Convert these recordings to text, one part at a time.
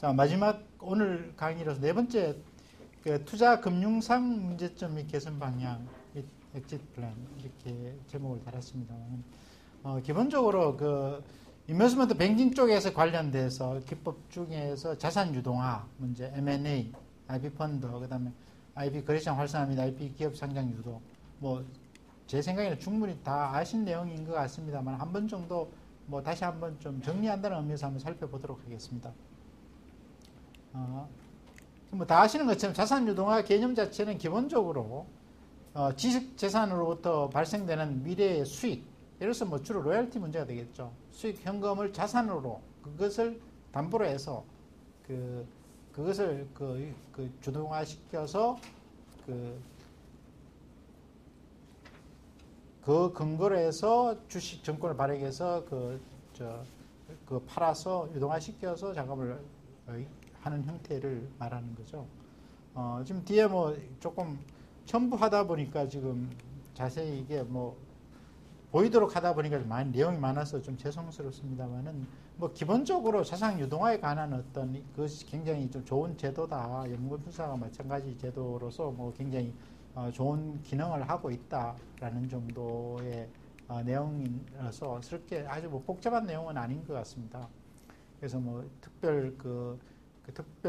자, 마지막 오늘 강의로서 네 번째 그 투자 금융상 문제점 및 개선 방향 및 엑짓 플랜 이렇게 제목을 달았습니다만 기본적으로 그 인베스트먼트 뱅킹 쪽에서 관련돼서 기법 중에서 자산 유동화 문제, M&A, IB 펀드, 그다음에 IB 거래시장 활성화 및 IB 기업 상장 유도, 뭐 제 생각에는 충분히 다 아신 내용인 것 같습니다만 한 번 정도 뭐 다시 한번 좀 정리한다는 의미에서 한번 살펴보도록 하겠습니다. 뭐 다 아시는 것처럼 자산 유동화 개념 자체는 기본적으로 지식 재산으로부터 발생되는 미래의 수익, 예를 들어서 뭐 주로 로열티 문제가 되겠죠. 수익 현금을 자산으로 그것을 담보로 해서 그것을 주동화시켜서 그 근거로 해서 주식 증권을 발행해서 팔아서 유동화시켜서 자금을 하는 형태를 말하는 거죠. 지금 뒤에 뭐 조금 첨부하다 보니까 지금 자세히 이게 뭐 보이도록 하다 보니까 많이 내용이 많아서 좀 죄송스럽습니다만은 뭐 기본적으로 자산 유동화에 관한 어떤 그것이 굉장히 좀 좋은 제도다. 연금술사가 마찬가지 제도로서 뭐 굉장히 좋은 기능을 하고 있다라는 정도의 내용이라서 그렇게 아주 뭐 복잡한 내용은 아닌 것 같습니다. 그래서 뭐 특별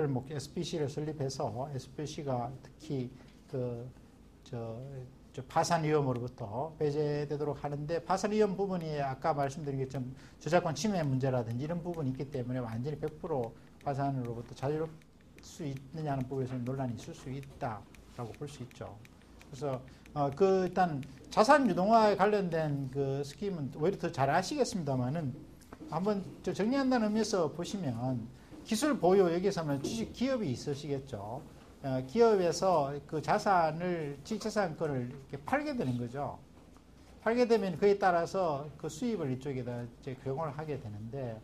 뭐 SBC를 설립해서 SBC가 특히 파산 위험으로부터 배제되도록 하는데 파산 위험 부분이 아까 말씀드린 것처럼 저작권 침해 문제라든지 이런 부분이 있기 때문에 완전히 100% 파산으로부터 자유로울 수 있느냐는 부분에서 논란이 있을 수 있다라고 볼 수 있죠. 그래서 일단 자산 유동화에 관련된 그 스킴은 오히려 더 잘 아시겠습니다만은 한번 정리한다는 의미에서 보시면 기술 보유 여기서는 주식 기업이 있으시겠죠. 기업에서 그 자산을 지식자산권을 이렇게 팔게 되는 거죠. 팔게 되면 그에 따라서 그 수입을 이쪽에다 이제 제공을 하게 되는데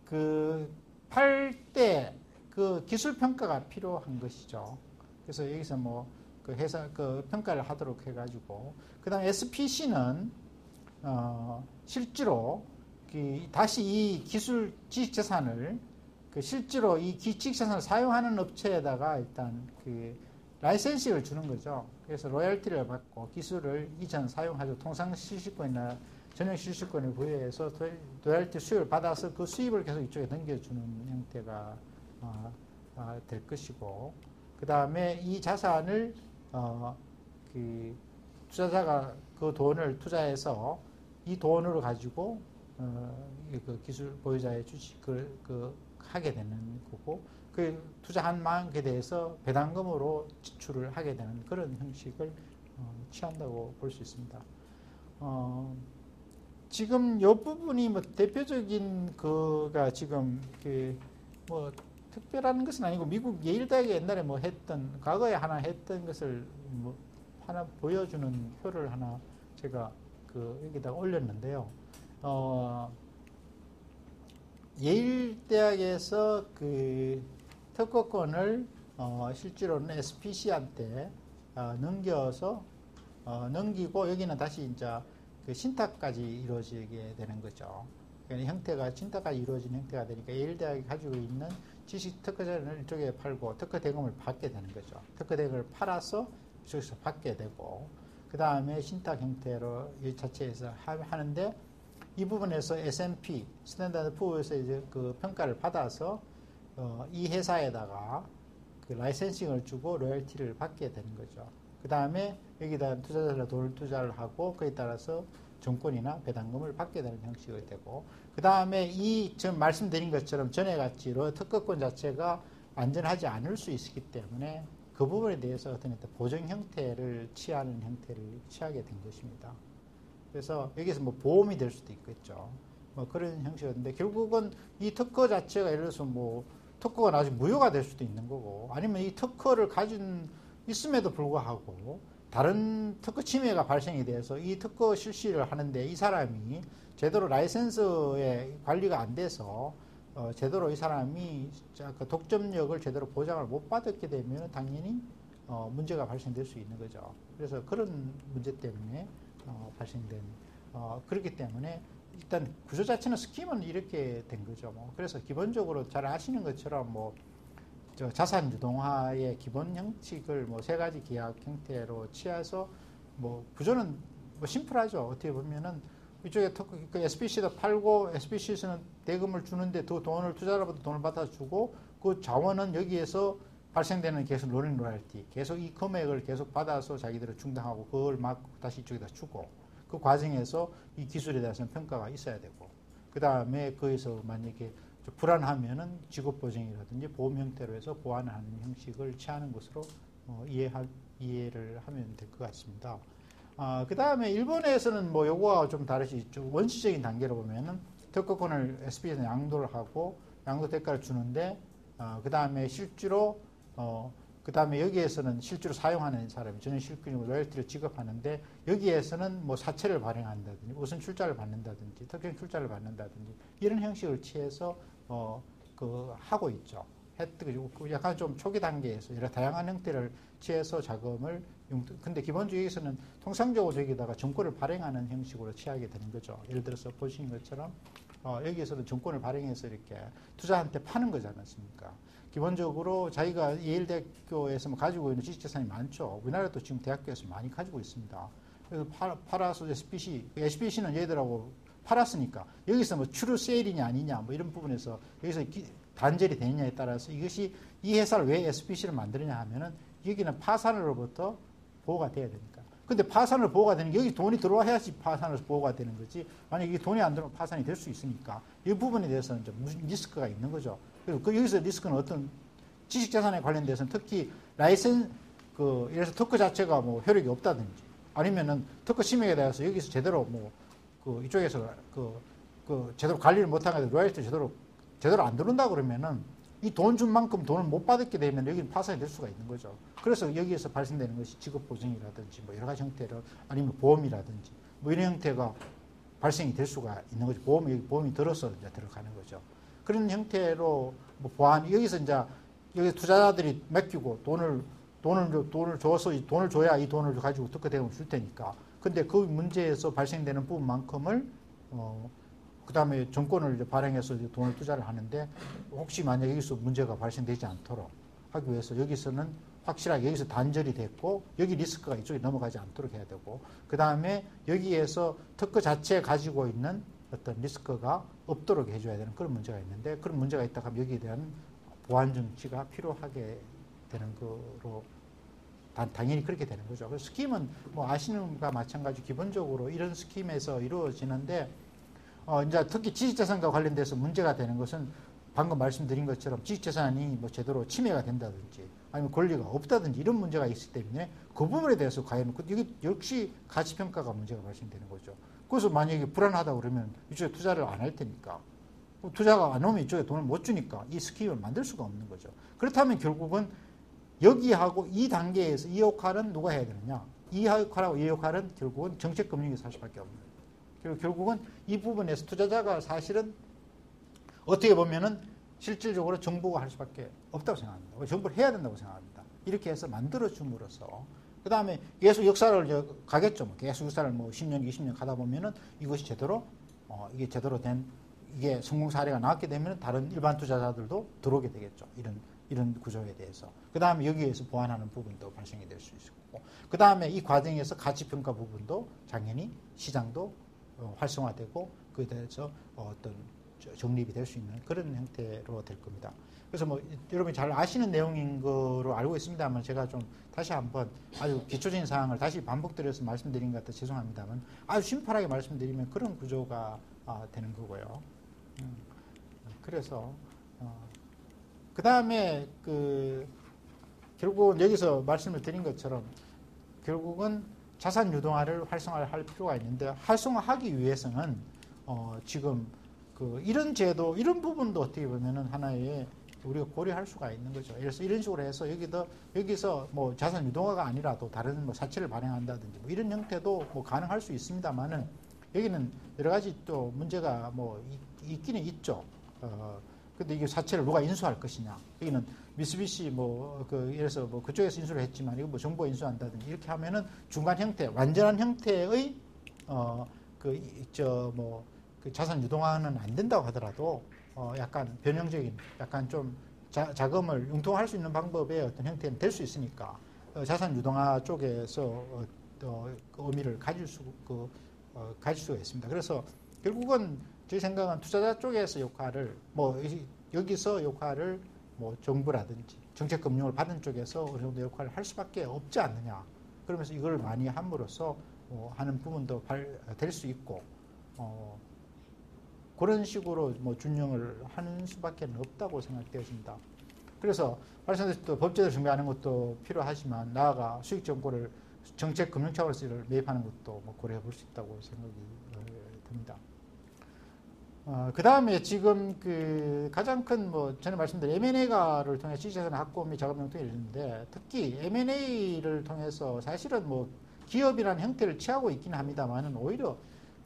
그 팔 때 그 기술 평가가 필요한 것이죠. 그래서 여기서 뭐 그 회사 그 평가를 하도록 해가지고 그다음에 SPC는 실제로 다시 이 기술 지식자산을 실제로 이 지식자산을 사용하는 업체에다가 일단 라이센싱을 주는 거죠. 그래서 로열티를 받고 기술을 이전 사용하죠. 통상 실시권이나 전용 실시권을 부여해서 로열티 수익을 받아서 그 수입을 계속 이쪽에 넘겨주는 형태가 될 것이고, 그 다음에 이 자산을 투자자가 그 돈을 투자해서 이 돈으로 가지고 그 기술 보유자의 주식을 하게 되는 거고, 그 투자한 만큼에 대해서 배당금으로 지출을 하게 되는 그런 형식을 취한다고 볼 수 있습니다. 지금 이 부분이 뭐 대표적인 그가 지금 뭐 특별한 것은 아니고 미국 예일대학이 옛날에 뭐 과거에 하나 했던 것을 뭐 하나 보여주는 표를 하나 제가 여기다가 올렸는데요. 예일대학에서 특허권을 실제로는 SPC한테 넘기고 여기는 다시 이제 신탁까지 이루어지게 되는 거죠. 그러니까 형태가 신탁까지 이루어진 형태가 되니까 예일대학이 가지고 있는 지식 특허자를 이쪽에 팔고 특허 대금을 받게 되는 거죠. 특허 대금을 팔아서 이쪽에서 받게 되고, 그 다음에 신탁 형태로 이 자체에서 하는데, 이 부분에서 S&P 스탠다드 푸어에서 이제 그 평가를 받아서 이 회사에다가 라이센싱을 주고 로열티를 받게 되는 거죠. 그 다음에 여기다 투자자가 돈을 투자를 하고 그에 따라서 정권이나 배당금을 받게 되는 형식이 되고, 그 다음에 지금 말씀드린 것처럼 전에 같이로 특허권 자체가 안전하지 않을 수 있기 때문에 그 부분에 대해서 어떤 보정 형태를 취하는 형태를 취하게 된 것입니다. 그래서 여기서 뭐 보험이 될 수도 있겠죠. 뭐 그런 형식이었는데, 결국은 이 특허 자체가 예를 들어서 뭐 특허가 나중에 무효가 될 수도 있는 거고, 아니면 이 특허를 가진 있음에도 불구하고 다른 특허 침해가 발생이 돼서 이 특허 실시를 하는데 이 사람이 제대로 라이센스에 관리가 안 돼서 제대로 이 사람이 그 독점력을 제대로 보장을 못 받았게 되면 당연히 문제가 발생될 수 있는 거죠. 그래서 그런 문제 때문에 발생된 그렇기 때문에 일단 구조 자체는 스킴은 이렇게 된 거죠. 뭐 그래서 기본적으로 잘 아시는 것처럼 뭐 저 자산 유동화의 기본 형식을 뭐 세 가지 계약 형태로 취해서 뭐 구조는 뭐 심플하죠. 어떻게 보면은 이쪽에 그 SBC도 팔고 SBC에서는 대금을 주는데 그 돈을 투자자로부터 돈을 받아주고 그 자원은 여기에서 발생되는 계속 로링 로열티 계속 이 금액을 계속 받아서 자기들은 충당하고 그걸 막 다시 이쪽에다 주고 그 과정에서 이 기술에 대해서는 평가가 있어야 되고 그 다음에 거기서 만약에 불안하면은 직업보증이라든지 보험 형태로 해서 보완하는 형식을 취하는 것으로 이해를 하면 될 것 같습니다. 그 다음에 일본에서는 뭐 요거와 좀 다르시, 좀 원시적인 단계로 보면은 특허권을 SB에서 양도를 하고 양도 대가를 주는데, 그 다음에 실제로, 그 다음에 여기에서는 실제로 사용하는 사람이 전혀 실권이고 로열티를 지급하는데 여기에서는 뭐 사채를 발행한다든지 우선 출자를 받는다든지 특정 출자를 받는다든지 이런 형식을 취해서 하고 있죠. 약간 좀 초기 단계에서 여러 다양한 형태를 취해서 자금을 근데 기본적으로 여기서는 통상적으로 여기다가 정권을 발행하는 형식으로 취하게 되는 거죠. 예를 들어서 보시는 것처럼 여기에서는 정권을 발행해서 이렇게 투자한테 파는 거지 않습니까? 기본적으로 자기가 예일대학교에서 가지고 있는 지식재산이 많죠. 우리나라도 지금 대학교에서 많이 가지고 있습니다. 그래서 팔아서 SBC는 얘들하고 팔았으니까 여기서 뭐 추루 세일이냐 아니냐 뭐 이런 부분에서 여기서 단절이 되느냐에 따라서 이것이 이 회사를 왜 SBC를 만드느냐 하면은 여기는 파산으로부터 보호가 돼야 되니까. 근데 파산을 보호가 되는 게 여기 돈이 들어와야지 파산을 보호가 되는 거지. 만약에 이게 돈이 안 들어오면 파산이 될 수 있으니까 이 부분에 대해서는 좀 리스크가 있는 거죠. 그리고 여기서 리스크는 어떤 지식재산에 관련돼서는 특히 예를 들어서 특허 자체가 뭐 효력이 없다든지 아니면은 특허 침해에 대해서 여기서 제대로 이쪽에서 제대로 관리를 못하게 로열티 제대로 안 들어온다 그러면은 이 돈 준 만큼 돈을 못 받게 되면 여기는 파산이 될 수가 있는 거죠. 그래서 여기에서 발생되는 것이 직업보증이라든지 뭐 여러 가지 형태로 아니면 보험이라든지 뭐 이런 형태가 발생이 될 수가 있는 거죠. 보험이 들어서 이제 들어가는 거죠. 그런 형태로 뭐 보안 여기서 이제 여기 투자자들이 맡기고 돈을 줘서 돈을 줘야 이 돈을 가지고 특허 대금을 줄 테니까. 근데 그 문제에서 발생되는 부분만큼을 그 다음에 정권을 발행해서 돈을 투자를 하는데 혹시 만약 여기서 문제가 발생되지 않도록 하기 위해서 여기서는 확실하게 여기서 단절이 됐고 여기 리스크가 이쪽에 넘어가지 않도록 해야 되고 그 다음에 여기에서 특허 자체에 가지고 있는 어떤 리스크가 없도록 해줘야 되는 그런 문제가 있는데 그런 문제가 있다 하면 여기에 대한 보완 조치가 필요하게 되는 거로 당연히 그렇게 되는 거죠. 그래서 스킴은 뭐 아시는 것과 마찬가지 기본적으로 이런 스킴에서 이루어지는데 이제 특히 지식재산과 관련돼서 문제가 되는 것은 방금 말씀드린 것처럼 지식재산이 뭐 제대로 침해가 된다든지 아니면 권리가 없다든지 이런 문제가 있기 때문에 그 부분에 대해서 과연 이게 역시 가치평가가 문제가 발생되는 거죠. 그래서 만약에 불안하다 그러면 이쪽에 투자를 안 할 테니까 투자가 안 오면 이쪽에 돈을 못 주니까 이 스킴을 만들 수가 없는 거죠. 그렇다면 결국은 여기하고 이 단계에서 이 역할은 누가 해야 되느냐? 이 역할하고 이 역할은 결국은 정책금융에서 할 수밖에 없는 거예요. 그리고 결국은 이 부분에서 투자자가 사실은 어떻게 보면은 실질적으로 정부가 할 수밖에 없다고 생각합니다. 정부를 해야 된다고 생각합니다. 이렇게 해서 만들어줌으로써 그 다음에 계속 역사를 가겠죠. 계속 역사를 뭐 10년, 20년 가다 보면은 이것이 제대로 이게 제대로 된 이게 성공 사례가 나왔게 되면 다른 일반 투자자들도 들어오게 되겠죠. 이런 구조에 대해서. 그 다음에 여기에서 보완하는 부분도 발생이 될 수 있고, 그 다음에 이 과정에서 가치평가 부분도 당연히 시장도 활성화되고 그에 대해서 어떤 정립이 될 수 있는 그런 형태로 될 겁니다. 그래서 뭐 여러분이 잘 아시는 내용인 거로 알고 있습니다만 제가 좀 다시 한번 아주 기초적인 사항을 다시 반복드려서 말씀드린 것 같아 죄송합니다만 아주 심플하게 말씀드리면 그런 구조가 되는 거고요. 그래서 그 다음에 결국은 여기서 말씀을 드린 것처럼 결국은 자산 유동화를 활성화를 할 필요가 있는데 활성화하기 위해서는 지금 이런 제도 이런 부분도 어떻게 보면은 하나의 우리가 고려할 수가 있는 거죠. 그래서 이런 식으로 해서 여기서 뭐 자산 유동화가 아니라도 다른 뭐 사채를 발행한다든지 뭐 이런 형태도 뭐 가능할 수 있습니다만은 여기는 여러 가지 또 문제가 뭐 있기는 있죠. 근데 이게 사채를 누가 인수할 것이냐. 여기는 미쓰비시 예를 들어서 뭐 그쪽에서 인수를 했지만 이거 뭐 정부가 인수한다든지 이렇게 하면은 중간 형태, 완전한 형태의 그 자산 유동화는 안 된다고 하더라도 약간 변형적인, 약간 좀 자금을 융통할 수 있는 방법의 어떤 형태는 될 수 있으니까 자산 유동화 쪽에서 그 의미를 가질 수가 있습니다. 그래서 결국은 제 생각은 투자자 쪽에서 역할을 여기서 역할을 정부라든지 정책금융을 받은 쪽에서 어느 정도 역할을 할 수밖에 없지 않느냐. 그러면서 이걸 많이 함으로써 하는 부분도 될 수 있고 그런 식으로 준용을 하는 수밖에 없다고 생각되어집니다. 그래서 말씀드린 또 법제도를 준비하는 것도 필요하지만 나아가 수익 정보를 정책 금융 차원에서 매입하는 것도 고려해 볼 수 있다고 생각이 듭니다. 그 다음에 지금 가장 큰 전에 말씀드린 M&A를 통해 지식자산 확보 및 자금 융통이 있는데 특히 M&A를 통해서 사실은 기업이라는 형태를 취하고 있긴 합니다만은 오히려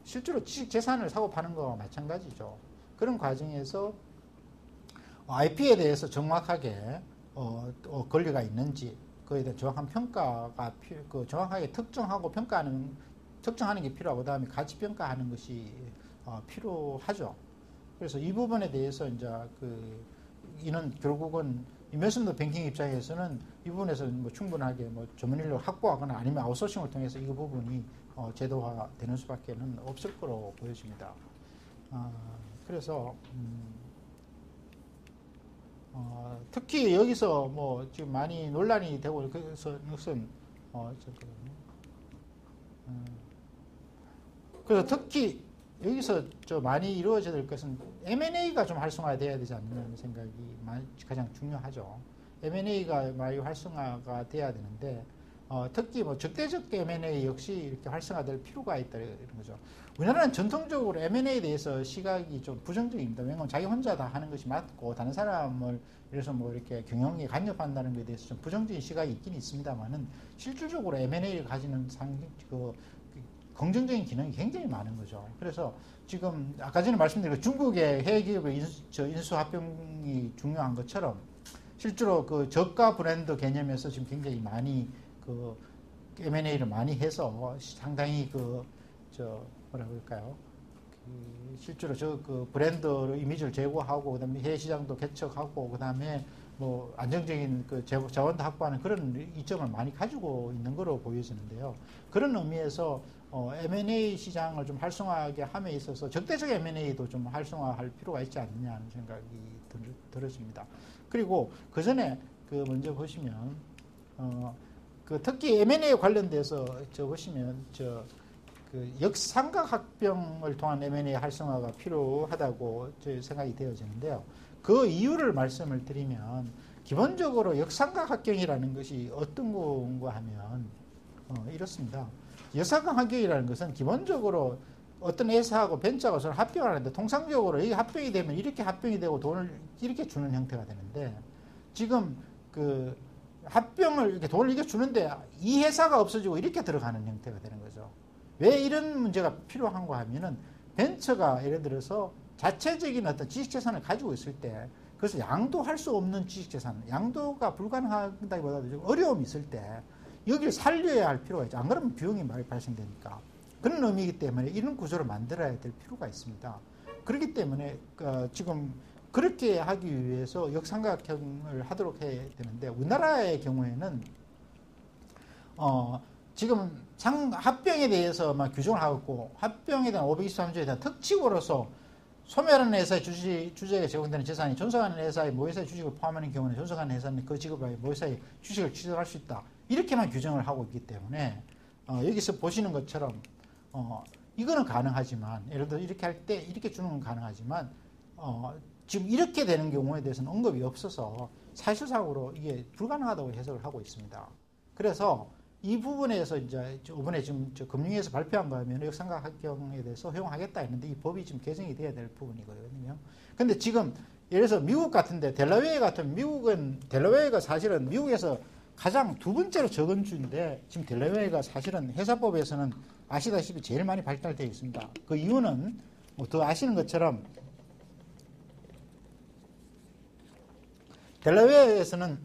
실제로 지식 재산을 사고 파는 거와 마찬가지죠. 그런 과정에서 IP에 대해서 정확하게 권리가 있는지 그에 대한 정확한 평가가 정확하게 특정하는 게 필요하고 그다음에 가치 평가하는 것이 필요하죠. 그래서 이 부분에 대해서 이제 이는 결국은 인베스트먼트 뱅킹 입장에서는 이 부분에서 충분하게 전문 인력을 확보하거나 아니면 아웃소싱을 통해서 이 부분이 제도화되는 수밖에는 없을 거로 보여집니다. 그래서 특히 여기서 지금 많이 논란이 되고 그것은 그래서 특히 여기서 많이 이루어져야 될 것은 M&A가 좀 활성화돼야 되지 않느냐는 생각이 가장 중요하죠. M&A가 많이 활성화가 돼야 되는데 특히 적대적 M&A 역시 이렇게 활성화될 필요가 있다 이런 거죠. 우리나라는 전통적으로 M&A에 대해서 시각이 좀 부정적입니다. 왜냐하면 자기 혼자 다 하는 것이 맞고 다른 사람을 그래서 이렇게 경영에 간접한다는 것에 대해서 좀 부정적인 시각이 있긴 있습니다만은 실질적으로 M&A를 가지는 긍정적인 기능이 굉장히 많은 거죠. 그래서 지금 아까 전에 말씀드린 중국의 해외 기업의 인수 합병이 중요한 것처럼 실제로 저가 브랜드 개념에서 지금 굉장히 많이 M&A를 많이 해서 상당히 뭐라 그럴까요? 실제로 브랜드 이미지를 제고하고 그다음에 해외 시장도 개척하고 그다음에 안정적인 자원도 확보하는 그런 이점을 많이 가지고 있는 거로 보여지는데요. 그런 의미에서 M&A 시장을 좀 활성화하게 함에 있어서 적대적 M&A도 좀 활성화할 필요가 있지 않느냐는 생각이 들어집니다. 그리고 그 전에 먼저 보시면 특히 M&A 관련돼서 보시면 역삼각합병을 통한 M&A 활성화가 필요하다고 생각이 되어지는데요. 그 이유를 말씀을 드리면 기본적으로 역삼각합병이라는 것이 어떤 건가 하면 이렇습니다. 역삼각합병이라는 것은 기본적으로 어떤 회사하고 벤처가 서로 합병을 하는데 통상적으로 이 합병이 되면 이렇게 합병이 되고 돈을 이렇게 주는 형태가 되는데 지금 합병을 이렇게 돈을 이렇게 주는데 이 회사가 없어지고 이렇게 들어가는 형태가 되는 거죠. 왜 이런 문제가 필요한가 하면은 벤처가 예를 들어서 자체적인 어떤 지식재산을 가지고 있을 때 그래서 양도할 수 없는 지식재산, 양도가 불가능하다기보다도 좀 어려움이 있을 때 여기를 살려야 할 필요가 있죠. 안 그러면 비용이 많이 발생되니까. 그런 의미이기 때문에 이런 구조를 만들어야 될 필요가 있습니다. 그렇기 때문에 지금 그렇게 하기 위해서 역삼각형을 하도록 해야 되는데 우리나라의 경우에는 지금 합병에 대해서 규정을 하고 있고 합병에 대한 523조에 대한 특칙으로서 소멸하는 회사의 주주에게 제공되는 재산이 존속하는 회사의 모회사의 주식을 포함하는 경우는 존속하는 회사는 그 직업의 모회사의 주식을 취득할 수 있다. 이렇게만 규정을 하고 있기 때문에 여기서 보시는 것처럼 이거는 가능하지만 예를 들어 이렇게 할 때 이렇게 주는 건 가능하지만 지금 이렇게 되는 경우에 대해서는 언급이 없어서 사실상으로 이게 불가능하다고 해석을 하고 있습니다. 그래서 이 부분에서 이제 이번에 지금 금융위에서 발표한 거 하면 역삼각합병에 대해서 허용하겠다 했는데 이 법이 지금 개정이 돼야 될 부분이거든요. 근데 지금 예를 들어서 미국 같은데 델라웨어 같은 델라웨어가 사실은 미국에서 가장 두 번째로 적은 주인데 지금 델라웨어가 사실은 회사법에서는 아시다시피 제일 많이 발달되어 있습니다. 그 이유는 더 아시는 것처럼 델라웨어에서는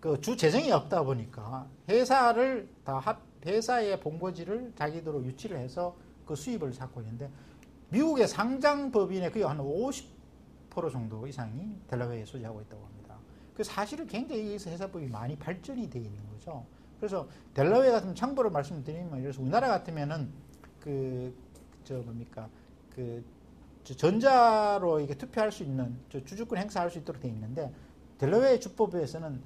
그 주 재정이 없다 보니까 회사의 본거지를 자기들로 유치를 해서 그 수입을 찾고 있는데 미국의 상장 법인의 거의 한 50% 정도 이상이 델라웨어에 소지하고 있다고 합니다. 그 사실은 굉장히 여기서 회사법이 많이 발전이 되어 있는 거죠. 그래서 델라웨어 같은 참고로 말씀드리면, 예를 들어서 우리나라 같으면은 전자로 이게 투표할 수 있는 주주권 행사할 수 있도록 되어 있는데, 델라웨어 주법에서는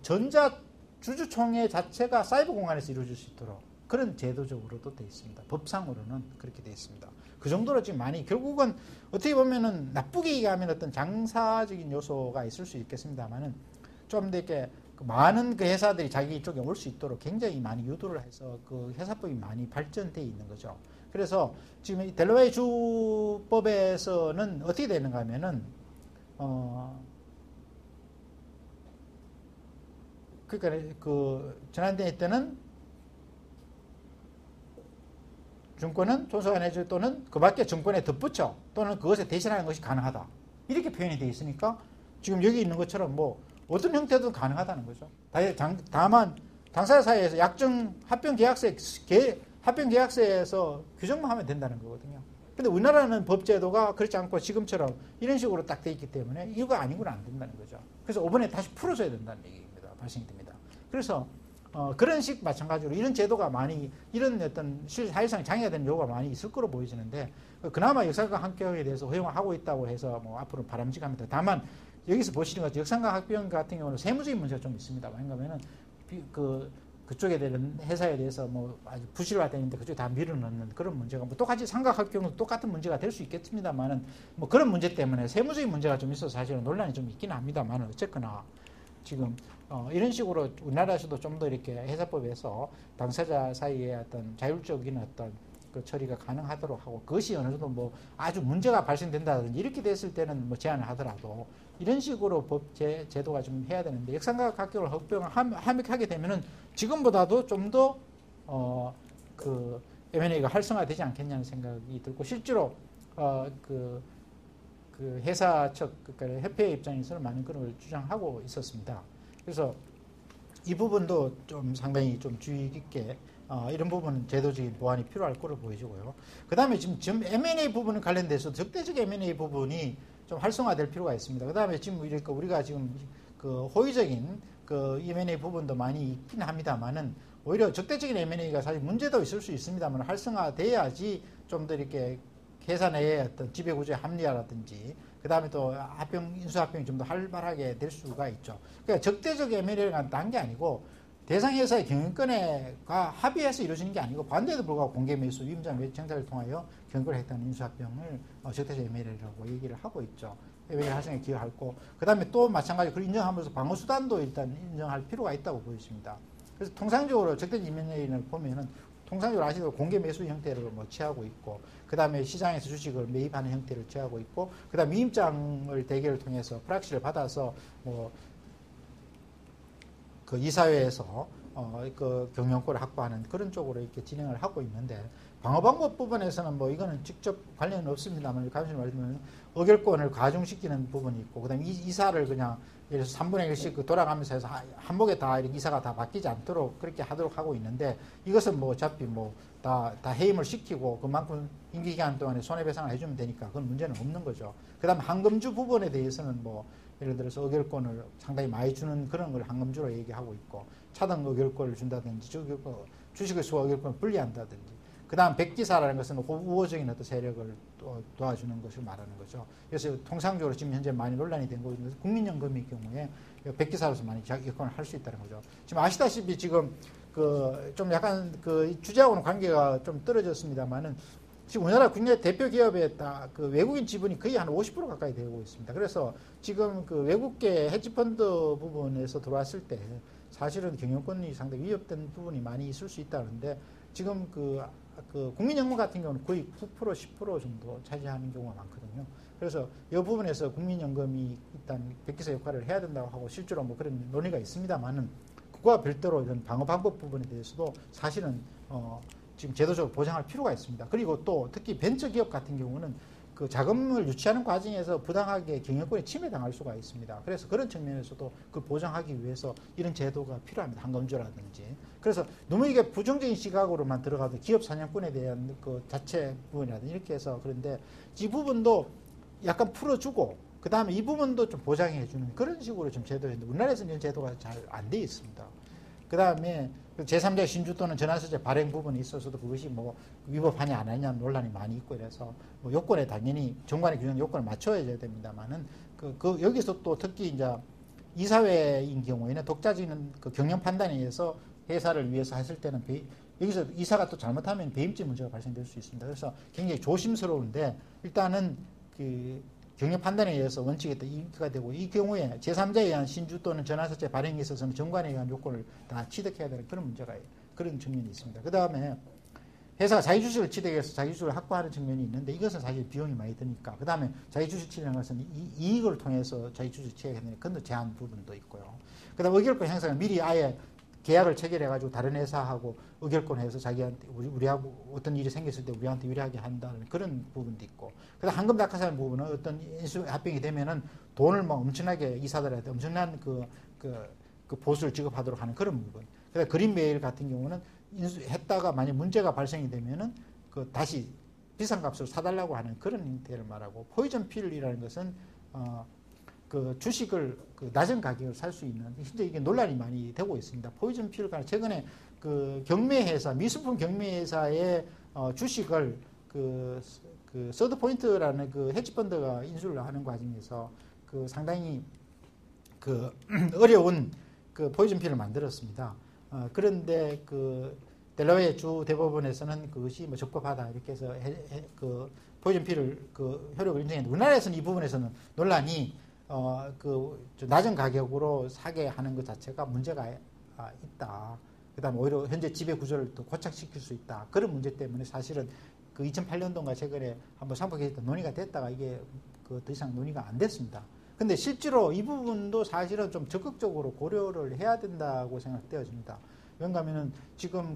전자 주주총회 자체가 사이버 공간에서 이루어질 수 있도록 그런 제도적으로도 되어 있습니다. 법상으로는 그렇게 되어 있습니다. 그 정도로 지금 많이, 결국은 어떻게 보면은 나쁘게 얘기하면 어떤 장사적인 요소가 있을 수 있겠습니다만은 좀 더 이렇게 많은 그 회사들이 자기 쪽에 올 수 있도록 굉장히 많이 유도를 해서 그 회사법이 많이 발전되어 있는 거죠. 그래서 지금 이 델라웨어 주법에서는 어떻게 되는가 하면은 그러니까 전환대회 때는 증권은 존속안해주 또는 그 밖에 증권에 덧붙여 또는 그것에 대신하는 것이 가능하다. 이렇게 표현이 되어 있으니까 지금 여기 있는 것처럼 뭐 어떤 형태도 가능하다는 거죠. 다만 당사자 사이에서 약정 합병 계약서에서 규정만 하면 된다는 거거든요. 근데 우리나라는 법 제도가 그렇지 않고 지금처럼 이런 식으로 딱 돼 있기 때문에 이거 아니고는 안 된다는 거죠. 그래서 이번에 다시 풀어줘야 된다는 얘기입니다. 발생이 됩니다. 그래서 그런 식 마찬가지로 이런 제도가 많이, 이런 어떤 사실상 장애가 되는 요구가 많이 있을 거로 보여지는데, 그나마 역상각 합병에 대해서 허용하고 있다고 해서 뭐 앞으로 바람직합니다. 다만 여기서 보시는 것처럼 역상각 합병 같은 경우는 세무적인 문제가 좀 있습니다. 왜냐하면은 그쪽에 대한 회사에 대해서 뭐 아주 부실화 되는데 그쪽에 다 밀어넣는 그런 문제가, 뭐 똑같이 상각 합병도 똑같은 문제가 될 수 있겠습니다만은 뭐 그런 문제 때문에 세무적인 문제가 좀 있어서 사실은 논란이 좀 있긴 합니다만은, 어쨌거나 지금 이런 식으로 우리나라에서도 좀 더 이렇게 회사법에서 당사자 사이에 어떤 자율적인 어떤 그 처리가 가능하도록 하고, 그것이 어느 정도 뭐 아주 문제가 발생된다든지 이렇게 됐을 때는 뭐 제한을 하더라도 이런 식으로 법 제도가 좀 해야 되는데, 역상각 합격을 합격하게 되면은 지금보다도 좀 더 그 M&A가 활성화되지 않겠냐는 생각이 들고, 실제로 그 회사 측, 그러니까 협회 입장에서는 많은 그런 걸 주장하고 있었습니다. 그래서 이 부분도 좀 상당히 좀 주의 깊게 이런 부분은 제도적인 보완이 필요할 거로 보여지고요. 그 다음에 지금 M&A 부분 관련돼서 적대적 M&A 부분이 좀 활성화될 필요가 있습니다. 그 다음에 지금 우리가 지금 그 호의적인 그 M&A 부분도 많이 있긴 합니다만은, 오히려 적대적인 M&A가 사실 문제도 있을 수 있습니다만 활성화돼야지 좀 더 이렇게 회사 내의 어떤 지배구조의 합리화라든지, 그 다음에 또 인수합병이 좀 더 활발하게 될 수가 있죠. 그러니까 적대적 M&A를 딴 게 아니고, 대상 회사의 경영권과 합의해서 이루어지는 게 아니고, 반대에도 불구하고 공개 매수, 위임자 매수 정책을 통하여 경영권을 했다는 인수합병을 적대적 M&A라고 얘기를 하고 있죠. M&A 활성에 기여하고, 그 다음에 또 마찬가지로 그걸 인정하면서 방어수단도 일단 인정할 필요가 있다고 보여집니다. 그래서 통상적으로 적대적 M&A를 보면은 통상적으로 아시도 공개 매수 형태를 뭐 취하고 있고, 그 다음에 시장에서 주식을 매입하는 형태를 취하고 있고, 그 다음에 위임장을 대결을 통해서 프락시를 받아서 뭐 그 이사회에서 그 경영권을 확보하는 그런 쪽으로 이렇게 진행을 하고 있는데, 방어 방법 부분에서는 뭐 이거는 직접 관련은 없습니다만, 간단히 말하면 의결권을 가중시키는 부분이 있고, 그 다음에 이사를 그냥 예를 들어서 3분의 1씩 돌아가면서 해서 한목에 다 이렇게 이사가 다 바뀌지 않도록 그렇게 하도록 하고 있는데, 이것은 뭐 어차피 뭐 다 해임을 시키고 그만큼 임기기간 동안에 손해배상을 해주면 되니까 그건 문제는 없는 거죠. 그 다음에 한금주 부분에 대해서는 뭐 예를 들어서 의결권을 상당히 많이 주는 그런 걸 한금주로 얘기하고 있고, 차등 의결권을 준다든지 주식의 수와 의결권을 분리한다든지, 그 다음 백기사라는 것은 우호적인 어떤 세력을 도와주는 것을 말하는 거죠. 그래서 통상적으로 지금 현재 많이 논란이 된 거는 국민연금의 경우에 백기사로서 많이 역할을 할 수 있다는 거죠. 지금 아시다시피 지금 좀 약간 주제하고는 관계가 좀 떨어졌습니다만은, 지금 우리나라 국내 대표 기업에 그 외국인 지분이 거의 한 50% 가까이 되고 있습니다. 그래서 지금 그 외국계 헤지펀드 부분에서 들어왔을 때 사실은 경영권이 상당히 위협된 부분이 많이 있을 수 있다는데, 지금 그 국민연금 같은 경우는 거의 9%, 10% 정도 차지하는 경우가 많거든요. 그래서 이 부분에서 국민연금이 일단 백기사 역할을 해야 된다고 하고, 실제로 뭐 그런 논의가 있습니다만은, 그와 별도로 이런 방어 방법 부분에 대해서도 사실은 지금 제도적으로 보장할 필요가 있습니다. 그리고 또 특히 벤처기업 같은 경우는 그 자금을 유치하는 과정에서 부당하게 경영권에 침해당할 수가 있습니다. 그래서 그런 측면에서도 그 보장하기 위해서 이런 제도가 필요합니다. 한금주라든지. 그래서 너무 이게 부정적인 시각으로만 들어가도 기업 사냥꾼에 대한 그 자체 부분이라든지 이렇게 해서 그런데 이 부분도 약간 풀어주고 그 다음에 이 부분도 좀 보장해주는 그런 식으로 좀 제도인데 우리나라에서는 이런 제도가 잘 안 돼 있습니다. 그 다음에 제3자 신주 또는 전환서재 발행 부분이 있어서도 그것이 뭐 위법하냐 안 하냐 논란이 많이 있고 이래서 뭐 요건에 당연히 정관의 규정 요건을 맞춰야 됩니다만은 여기서 또 특히 이제 이사회인 경우에는 독자적인 그 경영 판단에 의해서 회사를 위해서 했을 때는 여기서 이사가 또 잘못하면 배임죄 문제가 발생될 수 있습니다. 그래서 굉장히 조심스러운데 일단은 그 경영 판단에 의해서 원칙에 이가 되고 이 경우에 제3자에 의한 신주 또는 전환서재 발행에 있어서는 정관에 의한 요건을 다 취득해야 되는 그런 문제가 그런 측면이 있습니다. 그 다음에 회사가 자기주식을 취득해서 자기주식을 확보하는 측면이 있는데 이것은 사실 비용이 많이 드니까 그 다음에 자기주식 취득하는 것은 이익을 통해서 자기주식 취득해야 되는 그런 제한 부분도 있고요. 그 다음에 의결권 행사는 미리 아예 계약을 체결해가지고 다른 회사하고 의결권해서 자기한테 우리하고 어떤 일이 생겼을 때 우리한테 유리하게 한다는 그런 부분도 있고, 그다음 황금 낙하산 부분은 어떤 인수 합병이 되면은 돈을 막 엄청나게 이사들한테 엄청난 그 보수를 지급하도록 하는 그런 부분. 그다음 그린메일 같은 경우는 인수했다가 만약 문제가 발생이 되면은 그 다시 비싼 값으로 사달라고 하는 그런 형태를 말하고, 포이즌 필이라는 것은 그 주식을 그 낮은 가격을 살 수 있는, 현재 이게 논란이 많이 되고 있습니다. 포이즌 필가 최근에 그 경매회사, 미술품 경매회사의 주식을 그 서드 포인트라는 그 헤지펀드가 인수를 하는 과정에서 그 상당히 그 어려운 그 포이즌 필을 만들었습니다. 그런데 그 델라웨어 주 대법원에서는 그것이 뭐 적법하다 이렇게 해서 그 포이즌 필을 그 효력을 인정했는데, 우리나라에서는 이 부분에서는 논란이 그 낮은 가격으로 사게 하는 것 자체가 문제가 있다. 그다음에 오히려 현재 지배 구조를 또 고착시킬 수 있다. 그런 문제 때문에 사실은 그 2008년도인가 최근에 한번 상법개정 논의가 됐다가 이게 그 더 이상 논의가 안 됐습니다. 근데 실제로 이 부분도 사실은 좀 적극적으로 고려를 해야 된다고 생각되어집니다. 왜냐하면은 지금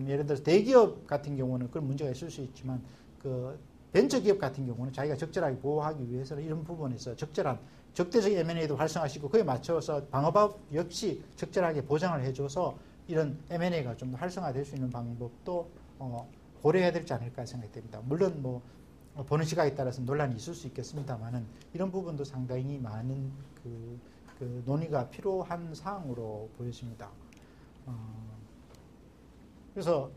예를 들어서 대기업 같은 경우는 그런 문제가 있을 수 있지만 그 벤처기업 같은 경우는 자기가 적절하게 보호하기 위해서는 이런 부분에서 적대적인 M&A도 활성화시키고 그에 맞춰서 방어법 역시 적절하게 보장을 해줘서 이런 M&A가 좀 활성화될 수 있는 방법도 고려해야 되지 않을까 생각됩니다. 물론 뭐 보는 시각에 따라서 논란이 있을 수 있겠습니다만은 이런 부분도 상당히 많은 그 논의가 필요한 사항으로 보여집니다. 그래서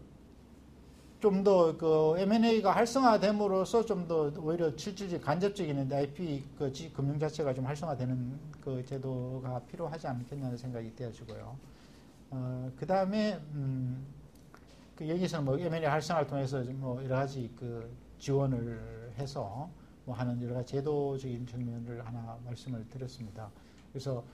좀 더 그 M&A가 활성화됨으로써 좀 더 오히려 실질적인 간접적인 IP 그 금융 자체가 좀 활성화되는 그 제도가 필요하지 않겠냐는 생각이 되어지고요. 그 다음에 그 여기서는 뭐 M&A 활성화를 통해서 뭐 여러 가지 그 지원을 해서 뭐 하는 여러 가지 제도적인 측면을 하나 말씀을 드렸습니다. 그래서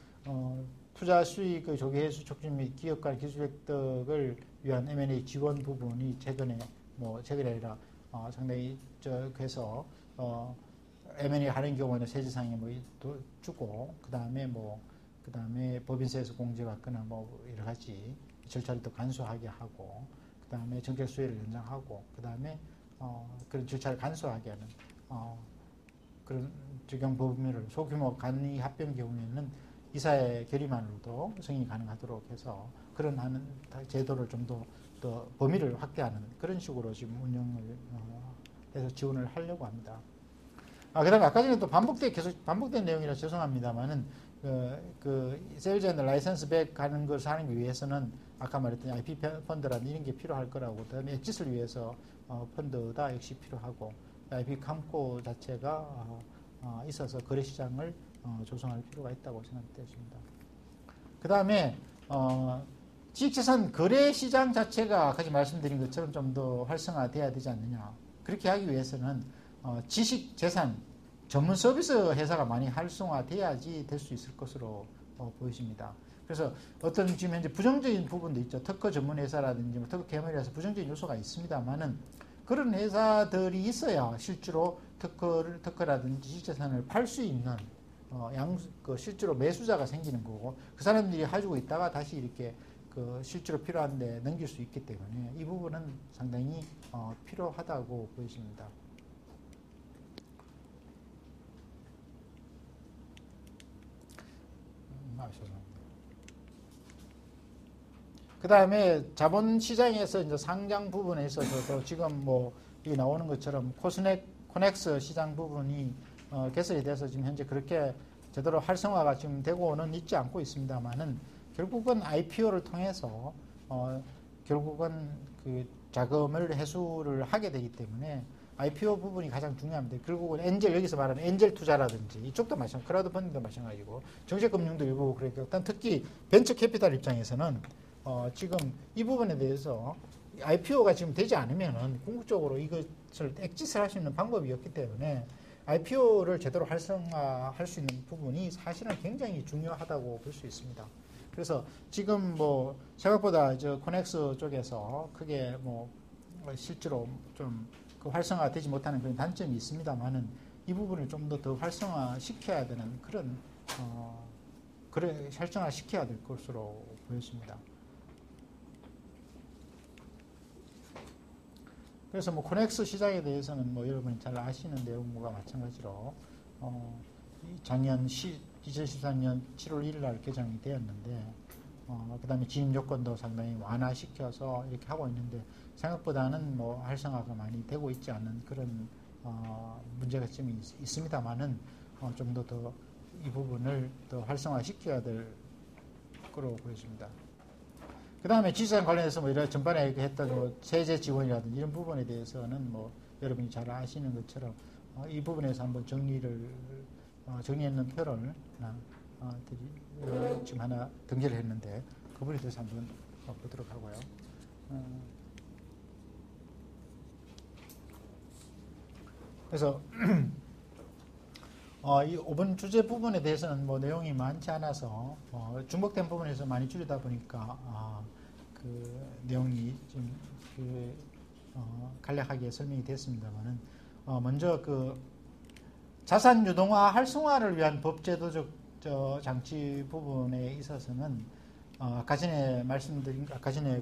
투자 수익의 조기 회수 촉진 및 기업 간 기술 획득을 위한 M&A 지원 부분이 최근에 아니라 상당히 그래서 M&A 하는 경우에는 세제상에 뭐 주고 그다음에 법인세에서 공제받거나 뭐 여러 가지 절차를 또 간소하게 하고 그다음에 정책 수혜를 연장하고 그다음에 그런 절차를 간소하게 하는 그런 적용 범위를 소규모 간이 합병 경우에는 이사의 결의만으로도 승인이 가능하도록 해서 그런 하는 제도를 좀 더 범위를 확대하는 그런 식으로 지금 운영을 해서 지원을 하려고 합니다. 그다음에 아까 전에 또 계속 반복된 내용이라 죄송합니다만은 그 세일즈 앤 라이선스 백 하는 것을 하는 위해서는 아까 말했던 IP 펀드라는 이런 게 필요할 거라고, 그다음에 엑짓을 위해서 펀드가 역시 필요하고 IP 감고 자체가 있어서 거래 시장을 조성할 필요가 있다고 생각되었습니다. 그 다음에 지식재산 거래 시장 자체가 아까 말씀드린 것처럼 좀 더 활성화돼야 되지 않느냐. 그렇게 하기 위해서는 지식재산 전문 서비스 회사가 많이 활성화돼야지 될 수 있을 것으로 보여집니다. 그래서 어떤 지금 현재 부정적인 부분도 있죠. 특허 전문 회사라든지 특허 개발회사 부정적인 요소가 있습니다만은 그런 회사들이 있어야 실제로 특허라든지 지식재산을 팔 수 있는 실제로 매수자가 생기는 거고, 그 사람들이 가지고 있다가 다시 이렇게 실제로 필요한데 넘길 수 있기 때문에 이 부분은 상당히 필요하다고 보여집니다. 죄송합니다. 그 다음에 자본시장에서 이제 상장 부분에 있어서도 지금 뭐 여기 나오는 것처럼 코넥스 시장 부분이 개설이 돼서 지금 현재 그렇게 제대로 활성화가 지금 되고는 있지 않고 있습니다만은 결국은 IPO를 통해서 결국은 그 자금을 회수를 하게 되기 때문에 IPO 부분이 가장 중요합니다. 결국은 여기서 말하는 엔젤 투자라든지 이쪽도 마찬가지고 크라우드 펀딩도 마찬가지고 정책금융도 일부 그러니까 일단 특히 벤처 캐피탈 입장에서는 지금 이 부분에 대해서 IPO가 지금 되지 않으면은 궁극적으로 이것을 엑짓을 할 수 있는 방법이 없기 때문에 IPO를 제대로 활성화할 수 있는 부분이 사실은 굉장히 중요하다고 볼 수 있습니다. 그래서 지금 뭐 생각보다 코넥스 쪽에서 크게 뭐 실제로 좀 그 활성화되지 못하는 그런 단점이 있습니다만은 이 부분을 좀 더 활성화시켜야 되는 그런 활성화시켜야 될 것으로 보였습니다. 그래서 뭐 코넥스 시장에 대해서는 뭐 여러분이 잘 아시는 내용과 마찬가지로 작년 2013년 7월 1일 날 개장이 되었는데 그다음에 진입 요건도 상당히 완화시켜서 이렇게 하고 있는데 생각보다는 뭐 활성화가 많이 되고 있지 않은 그런 문제가 좀 있습니다만은 좀 더 이 부분을 더 활성화시켜야 될 거로 보여집니다. 그 다음에 지수산 관련해서 뭐 이런 전반에 했던 뭐 세제 지원이라든지 이런 부분에 대해서는 뭐 여러분이 잘 아시는 것처럼 이 부분에서 한번 정리했는 표를 지금 하나 등재를 했는데 그 부분에 대해서 한번 보도록 하고요. 그래서 이 5번 주제 부분에 대해서는 뭐 내용이 많지 않아서 중복된 부분에서 많이 줄이다 보니까 그 내용이 좀 간략하게 설명이 됐습니다만은 먼저 그 자산 유동화 활성화를 위한 법제도적 장치 부분에 있어서는 아까 전에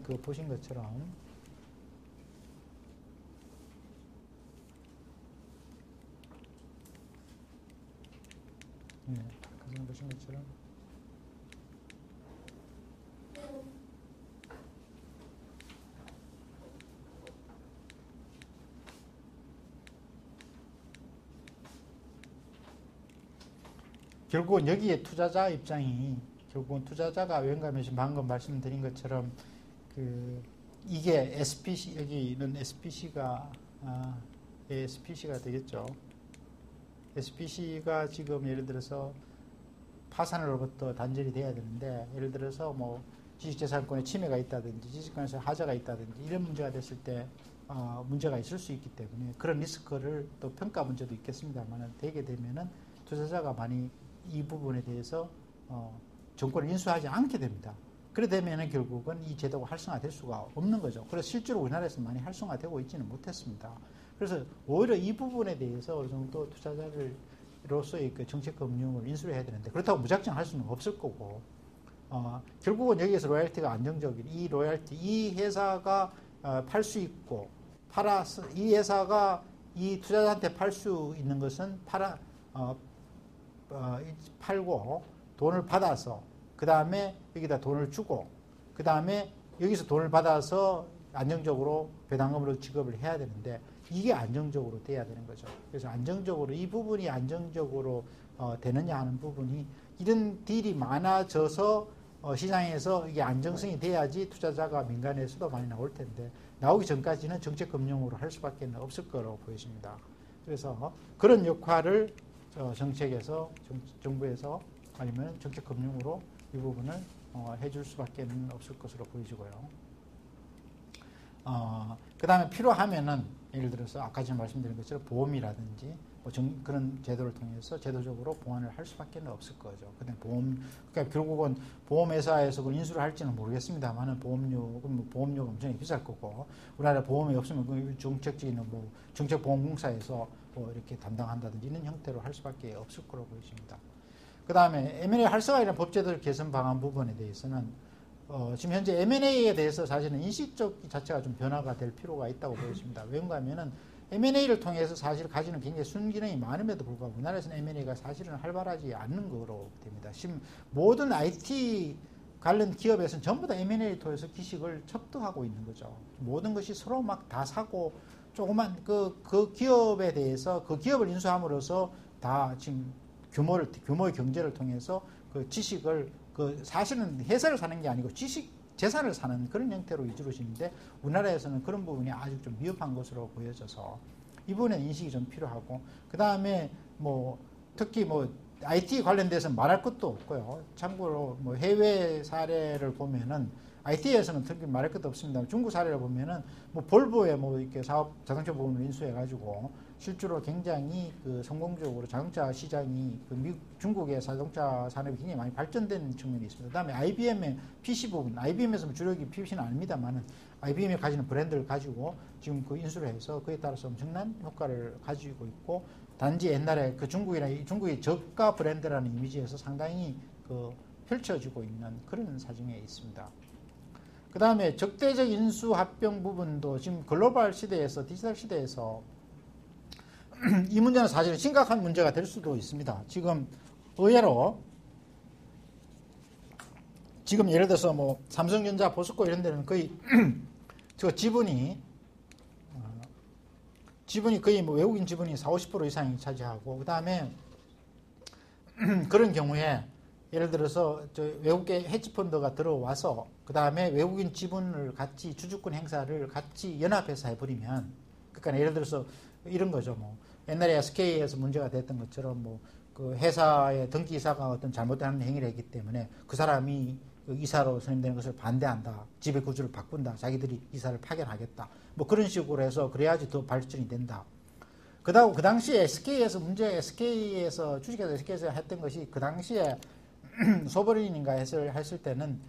그 보신 것처럼 아까 전에 보신 것처럼 결국은 여기에 투자자 입장이 결국은 투자자가 왠가하면 방금 말씀드린 것처럼 이게 SPC 여기는 SPC가 되겠죠. SPC가 지금 예를 들어서 파산으로부터 단절이 돼야 되는데 예를 들어서 뭐 지식재산권에 침해가 있다든지 지식권에서 하자가 있다든지 이런 문제가 됐을 때 문제가 있을 수 있기 때문에 그런 리스크를 또 평가 문제도 있겠습니다만 되게 되면은 투자자가 많이 이 부분에 대해서 정권을 인수하지 않게 됩니다. 그래 되면은 결국은 이 제도가 활성화될 수가 없는 거죠. 그래서 실제로 우리나라에서 많이 활성화되고 있지는 못했습니다. 그래서 오히려 이 부분에 대해서 어느 정도 투자자로서의 그 정책 금융을 인수를 해야 되는데 그렇다고 무작정 할 수는 없을 거고 결국은 여기에서 로열티가 안정적인 이 회사가 팔 수 있고 이 회사가 이 투자자한테 팔 수 있는 것은 팔고 돈을 받아서 그 다음에 여기다 돈을 주고 그 다음에 여기서 돈을 받아서 안정적으로 배당금으로 지급을 해야 되는데 이게 안정적으로 돼야 되는 거죠. 그래서 안정적으로 이 부분이 안정적으로 되느냐 하는 부분이 이런 딜이 많아져서 시장에서 이게 안정성이 돼야지 투자자가 민간에서도 많이 나올 텐데 나오기 전까지는 정책금융으로 할 수밖에 없을 거라고 보여집니다. 그래서 그런 역할을 정책에서 정부에서 아니면 정책금융으로 이 부분을 해줄 수밖에 없을 것으로 보이지고요. 그 다음에 필요하면은 예를 들어서 아까 전에 말씀드린 것처럼 보험이라든지 뭐 그런 제도를 통해서 제도적으로 보완을 할 수밖에 없을 거죠. 그러니까 결국은 보험회사에서 그걸 인수를 할지는 모르겠습니다만은 보험료가 엄청 비쌀 거고 우리나라 보험이 없으면 그 정책적인 뭐 정책보험공사에서 뭐 이렇게 담당한다든지 이런 형태로 할 수밖에 없을 거라고 보입니다. 그 다음에 M&A 활성화이라는 법제도 개선 방안 부분에 대해서는 지금 현재 M&A에 대해서 사실은 인식적 자체가 좀 변화가 될 필요가 있다고 보여집니다. 왜인가 하면은 M&A를 통해서 사실 가지는 굉장히 순기능이 많음에도 불구하고 우리나라에서는 M&A가 사실은 활발하지 않는 거로 됩니다. 지금 모든 IT 관련 기업에서는 전부 다 M&A 통해서 기식을 척도하고 있는 거죠. 모든 것이 서로 막 다 사고 조그만 그 기업에 대해서 그 기업을 인수함으로써 다 지금 규모의 경제를 통해서 그 지식을 그 사실은 회사를 사는 게 아니고 재산을 사는 그런 형태로 이루어지는데 우리나라에서는 그런 부분이 아주 좀 미흡한 것으로 보여져서 이 부분에 인식이 좀 필요하고 그 다음에 뭐 특히 뭐 IT 관련돼서 말할 것도 없고요. 참고로 뭐 해외 사례를 보면은 IT에서는 특히 말할 것도 없습니다. 중국 사례를 보면은 뭐 볼보에 뭐 이렇게 자동차 부분을 인수해가지고 실제로 굉장히 그 성공적으로 자동차 시장이 그 중국의 자동차 산업이 굉장히 많이 발전된 측면이 있습니다. 그다음에 IBM의 PC 부분, IBM에서 주력이 PC는 아닙니다만은 IBM이 가지는 브랜드를 가지고 지금 그 인수를 해서 그에 따라서 엄청난 효과를 가지고 있고 단지 옛날에 그 중국의 저가 브랜드라는 이미지에서 상당히 그 펼쳐지고 있는 그런 사정에 있습니다. 그 다음에 적대적 인수 합병 부분도 지금 글로벌 시대에서 디지털 시대에서 이 문제는 사실은 심각한 문제가 될 수도 있습니다. 지금 의외로 지금 예를 들어서 뭐 삼성전자, 포스코 이런 데는 거의 저 지분이 거의 뭐 외국인 지분이 40-50% 이상이 차지하고 그 다음에 그런 경우에 예를 들어서 저 외국계 헤지펀드가 들어와서 그 다음에 외국인 지분을 같이 주주권 행사를 같이 연합해서 해버리면 그러니까 예를 들어서 이런 거죠. 뭐 옛날에 SK에서 문제가 됐던 것처럼 뭐 그 회사의 등기 이사가 어떤 잘못된 행위를 했기 때문에 그 사람이 그 이사로 선임되는 것을 반대한다. 지배 구조를 바꾼다. 자기들이 이사를 파견하겠다. 뭐 그런 식으로 해서 그래야지 더 발전이 된다. 그 당시에 SK에서 주식회사 SK에서 했던 것이 그 당시에 소버린인가 했을 때는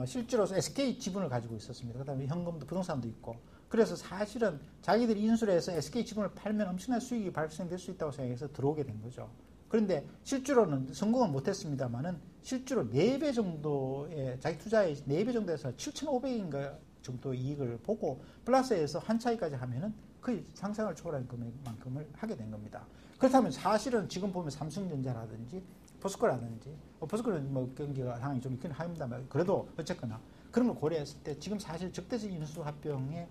실제로 SK 지분을 가지고 있었습니다. 그 다음에 현금도 부동산도 있고. 그래서 사실은 자기들이 인수를 해서 SK 지분을 팔면 엄청난 수익이 발생될 수 있다고 생각해서 들어오게 된 거죠. 그런데 실제로는 성공은 못했습니다만은 실제로 4배 정도의 자기 투자의 4배 정도에서 7,500인가 정도 이익을 보고 플러스에서 한 차이까지 하면은 거의 상상을 초월한 금액만큼을 하게 된 겁니다. 그렇다면 사실은 지금 보면 삼성전자라든지 포스코라든지 포스코는 뭐 경기가 상황이 좀 있긴 합니다만 그래도 어쨌거나 그런 걸 고려했을 때 지금 사실 적대적 인수 합병의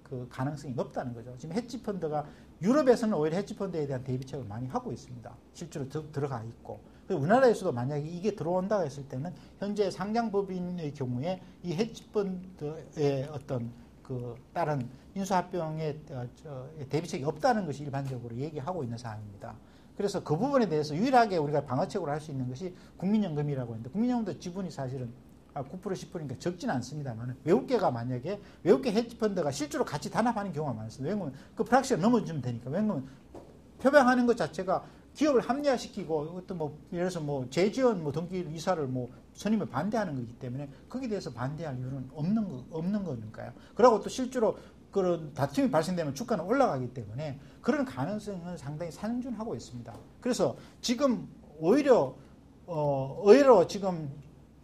그 가능성이 높다는 거죠. 지금 헤지펀드가 유럽에서는 오히려 헤지펀드에 대한 대비책을 많이 하고 있습니다. 실제로 들어가 있고. 우리나라에서도 만약에 이게 들어온다고 했을 때는 현재 상장법인의 경우에 이 헤지펀드의 어떤 그 다른 인수합병의 대비책이 없다는 것이 일반적으로 얘기하고 있는 사항입니다. 그래서 그 부분에 대해서 유일하게 우리가 방어책으로 할 수 있는 것이 국민연금이라고 하는데 국민연금도 지분이 사실은 9% 10%니까 적지는 않습니다만 외국계가 만약에 외국계 헤지펀드가 실제로 같이 단합하는 경우가 많습니다. 왜냐하면 그 프락시가 넘어주면 되니까. 왜냐하면 표방하는 것 자체가 기업을 합리화시키고 어떤 뭐 예를 들어서 뭐 재지원 뭐 등기 이사를 뭐 선임을 반대하는 거기 때문에 거기에 대해서 반대할 이유는 없는 거니까요. 그리고 또 실제로 그런 다툼이 발생되면 주가는 올라가기 때문에 그런 가능성은 상당히 상존하고 있습니다. 그래서 지금 오히려 의외로 지금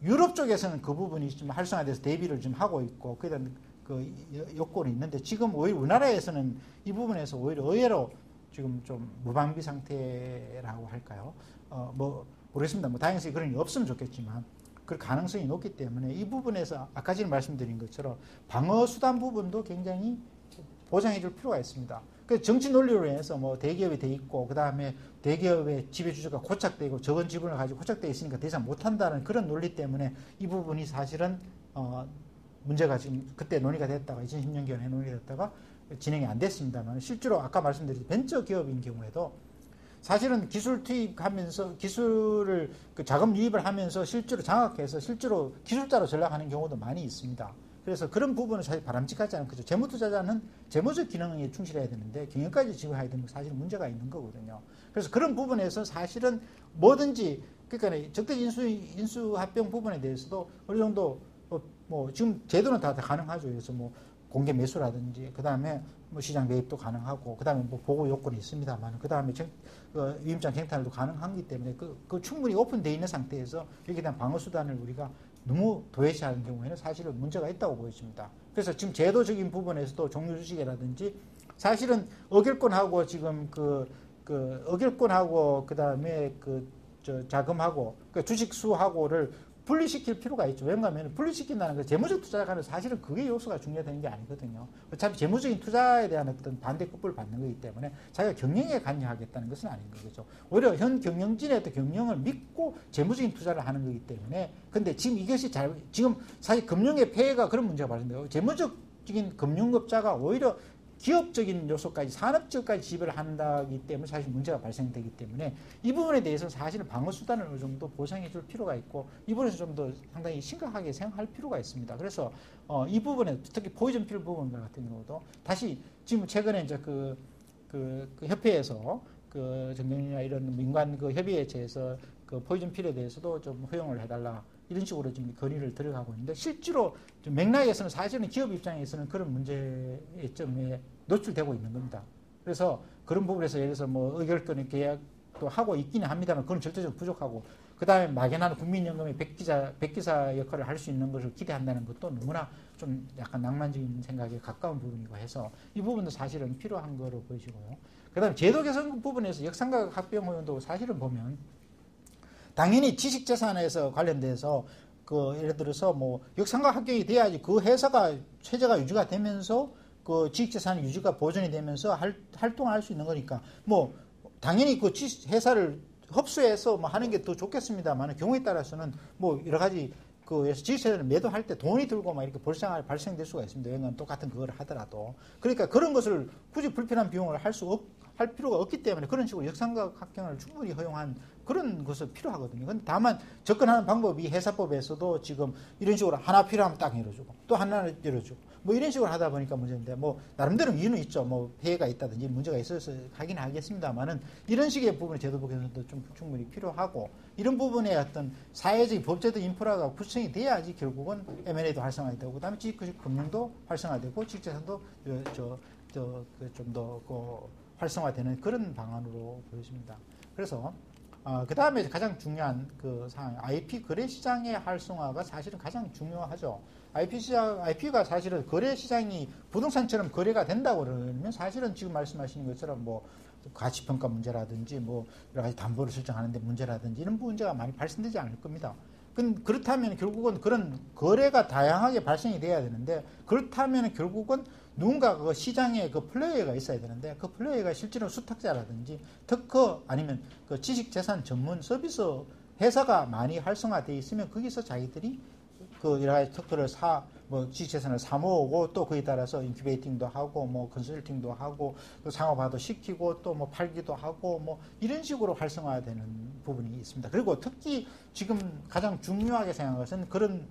유럽 쪽에서는 그 부분이 좀 활성화돼서 대비를 좀 하고 있고 그에 대한 그 요건이 있는데 지금 오히려 우리나라에서는 이 부분에서 오히려 의외로 지금 좀 무방비 상태라고 할까요? 뭐 모르겠습니다. 뭐 다행히 그런 일이 없으면 좋겠지만 그 가능성이 높기 때문에 이 부분에서 아까 전에 말씀드린 것처럼 방어 수단 부분도 굉장히 보장해 줄 필요가 있습니다. 그 정치 논리로 인해서 뭐 대기업이 돼 있고 그 다음에 대기업의 지배주주가 고착되고 적은 지분을 가지고 고착되어 있으니까 더 이상 못한다는 그런 논리 때문에 이 부분이 사실은 문제가 지금 그때 논의가 됐다가 2010년경에 논의가 됐다가 진행이 안 됐습니다만 실제로 아까 말씀드린 벤처 기업인 경우에도 사실은 기술 투입하면서 기술을 그 자금 유입을 하면서 실제로 장악해서 실제로 기술자로 전락하는 경우도 많이 있습니다. 그래서 그런 부분은 사실 바람직하지 않은 거죠. 재무투자자는 재무적 기능에 충실해야 되는데 경영까지 지원해야 되는 건 사실은 문제가 있는 거거든요. 그래서 그런 부분에서 사실은 뭐든지 그러니까 적대 인수 합병 부분에 대해서도 어느 정도 뭐 지금 제도는 다 가능하죠. 그래서 뭐 공개 매수라든지 그 다음에 뭐 시장 매입도 가능하고 그 다음에 뭐 보고 요건이 있습니다만 그 다음에 위임장 쟁탈도 가능하기 때문에 그 충분히 오픈되어 있는 상태에서 여기에 대한 방어 수단을 우리가 너무 도외시하는 경우에는 사실은 문제가 있다고 보여집니다. 그래서 지금 제도적인 부분에서도 종료주식이라든지 사실은 의결권하고 지금 그 의결권하고 그 다음에 자금하고 그 주식수하고를 분리시킬 필요가 있죠. 왜냐하면 분리시킨다는 거 재무적 투자가는 사실은 그게 요소가 중요되는 게 아니거든요. 어차피 재무적인 투자에 대한 어떤 반대급부를 받는 거기 때문에 자기가 경영에 관여하겠다는 것은 아닌 거죠. 오히려 현 경영진의 어떤 경영을 믿고 재무적인 투자를 하는 거기 때문에 근데 지금 이것이 지금 사실 금융의 폐해가 그런 문제가 발생돼요. 재무적인 금융업자가 오히려 기업적인 요소까지 산업적까지 지배를 한다기 때문에 사실 문제가 발생되기 때문에 이 부분에 대해서는 사실은 방어 수단을 어느 정도 보장해 줄 필요가 있고 이 부분에서 좀 더 상당히 심각하게 생각할 필요가 있습니다. 그래서 이 부분에 특히 포이즌 필 부분 같은 경우도 다시 지금 최근에 이제 그 협회에서 그 정경이나 이런 민간 그 협의회체에서 그 포이즌 필에 대해서도 좀 허용을 해달라. 이런 식으로 지금 건의를 들어가고 있는데 실제로 좀 맥락에서는 사실은 기업 입장에서는 그런 문제점에 노출되고 있는 겁니다. 그래서 그런 부분에서 예를 들어서 뭐 의결권 계약도 하고 있기는 합니다만 그건 절대적으로 부족하고 그 다음에 막연한 국민연금의 백기사 역할을 할 수 있는 것을 기대한다는 것도 너무나 좀 약간 낭만적인 생각에 가까운 부분이고 해서 이 부분도 사실은 필요한 거로 보이시고요. 그 다음에 제도 개선 부분에서 역상각 합병 허용도 사실은 보면 당연히 지식재산에서 관련돼서 그 예를 들어서 뭐 역상각 합격이 돼야지 그 회사가 체제가 유지가 되면서 그 지식재산 유지가 보존이 되면서 활동할 수 있는 거니까 뭐 당연히 그 회사를 흡수해서 뭐 하는 게 더 좋겠습니다만 경우에 따라서는 뭐 여러 가지 그 지식재산을 매도할 때 돈이 들고 막 이렇게 발생될 수가 있습니다. 왜냐하면 똑같은 그걸 하더라도 그러니까 그런 것을 굳이 불필요한 비용을 할 필요가 없기 때문에 그런 식으로 역상각 합병을 충분히 허용한 그런 것은 필요하거든요. 근데 다만 접근하는 방법이 회사법에서도 지금 이런 식으로 하나 필요하면 딱 열어주고 또 하나를 열어주고 뭐 이런 식으로 하다 보니까 문제인데 뭐 나름대로 이유는 있죠. 뭐 폐해가 있다든지 문제가 있어서 하긴 하겠습니다만은 이런 식의 부분의 제도 개선도 좀 충분히 필요하고 이런 부분에 어떤 사회적인 법제도 인프라가 구성이 돼야지 결국은 M&A도 활성화되고 그다음에 금융도 활성화되고 지식재산도 좀 더 활성화되는 그런 방안으로 보여집니다. 그래서 그 다음에 가장 중요한 그 사항, IP 거래 시장의 활성화가 사실은 가장 중요하죠. IP가 사실은 거래 시장이 부동산처럼 거래가 된다고 그러면 사실은 지금 말씀하시는 것처럼 뭐 가치평가 문제라든지 뭐 여러 가지 담보를 설정하는데 문제라든지 이런 문제가 많이 발생되지 않을 겁니다. 그렇다면 결국은 그런 거래가 다양하게 발생이 돼야 되는데 그렇다면 결국은 누군가 그 시장에 그 플레이어가 있어야 되는데 그 플레이어가 실제로 수탁자라든지 특허 아니면 그 지식재산 전문 서비스 회사가 많이 활성화되어 있으면 거기서 자기들이 그 여러 가지 특허를 뭐 지식재산을 사모으고 또 그에 따라서 인큐베이팅도 하고 뭐 컨설팅도 하고 또 상업화도 시키고 또 뭐 팔기도 하고 뭐 이런 식으로 활성화되는 부분이 있습니다. 그리고 특히 지금 가장 중요하게 생각한 것은 그런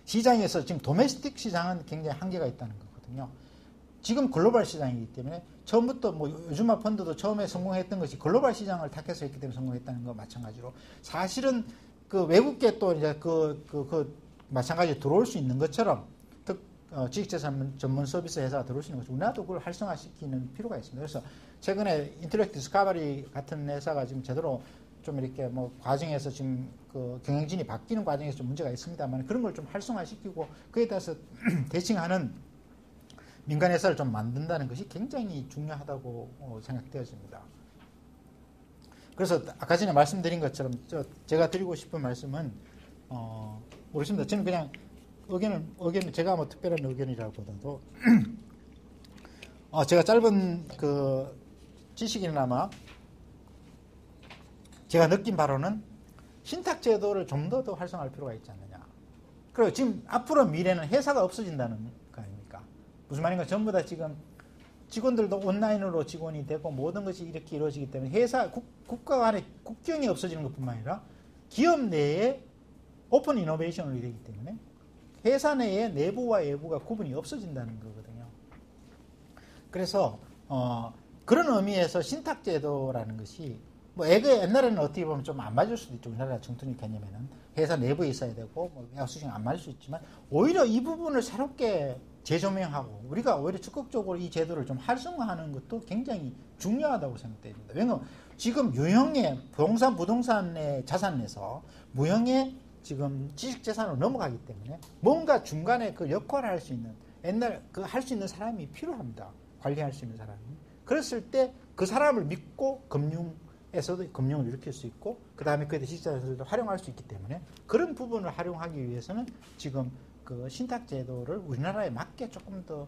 시장에서 지금 도메스틱 시장은 굉장히 한계가 있다는 거거든요. 지금 글로벌 시장이기 때문에 처음부터 뭐 요즘화 펀드도 처음에 성공했던 것이 글로벌 시장을 택해서 했기 때문에 성공했다는 거 마찬가지로 사실은 그 외국계 또 이제 마찬가지로 들어올 수 있는 것처럼 지식재산 전문 서비스 회사가 들어올 수 있는 것처럼 우리나라도 그걸 활성화시키는 필요가 있습니다. 그래서 최근에 인터랙티브 디스커버리 같은 회사가 지금 제대로 좀 이렇게 뭐 과정에서 지금 그 경영진이 바뀌는 과정에서 좀 문제가 있습니다만 그런 걸 좀 활성화시키고 그에 따라서 대칭하는 민간 회사를 좀 만든다는 것이 굉장히 중요하다고 생각되어집니다. 그래서 아까 전에 말씀드린 것처럼 제가 드리고 싶은 말씀은 모르겠습니다. 저는 그냥 의견은 제가 뭐 특별한 의견이라기보다도 제가 짧은 그 지식이나마 제가 느낀 바로는 신탁 제도를 좀 더 활성화할 필요가 있지 않느냐. 그리고 지금 앞으로 미래는 회사가 없어진다는 거 아닙니까? 무슨 말인가? 전부 다 지금 직원들도 온라인으로 직원이 되고 모든 것이 이렇게 이루어지기 때문에 국가 간의 국경이 없어지는 것뿐만 아니라 기업 내에 오픈 이노베이션이 되기 때문에 회사 내에 내부와 외부가 구분이 없어진다는 거거든요. 그래서 그런 의미에서 신탁제도라는 것이 뭐 옛날에는 어떻게 보면 좀 안 맞을 수도 있죠. 우리나라 정통적 개념에는 회사 내부에 있어야 되고 뭐 약수증 안 맞을 수 있지만 오히려 이 부분을 새롭게 재조명하고 우리가 오히려 적극적으로 이 제도를 좀 활성화하는 것도 굉장히 중요하다고 생각됩니다. 왜냐하면 지금 유형의 부동산의 자산에서 무형의 지금 지식재산으로 넘어가기 때문에 뭔가 중간에 그 역할을 할 수 있는 할 수 있는 사람이 필요합니다. 관리할 수 있는 사람이. 그랬을 때 그 사람을 믿고 금융에 에서도 금융을 일으킬 수 있고 그 다음에 그에 지식자산도 활용할 수 있기 때문에 그런 부분을 활용하기 위해서는 지금 그 신탁 제도를 우리나라에 맞게 조금 더